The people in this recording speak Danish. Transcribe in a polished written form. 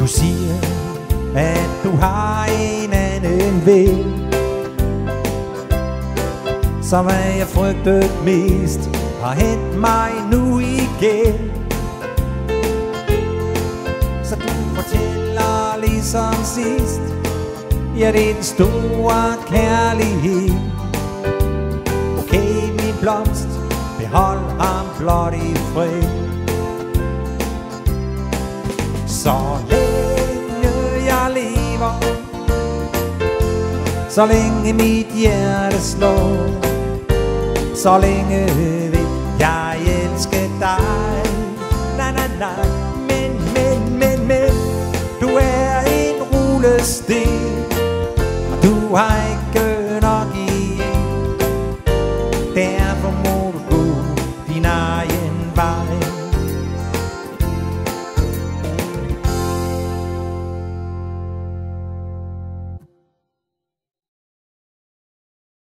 Du siger, at du har en anden ven, som hvad jeg frygtede mest har hent mig nu igen. Så du fortæller ligesom sidst, ja, det er den store kærlighed. Okay, min blomst, behold ham blot i fred. Så længe jeg lever, så længe mit hjerte slår, så længe vil jeg elske dig. Nej, nej, nej, men du er en rullesten, og du har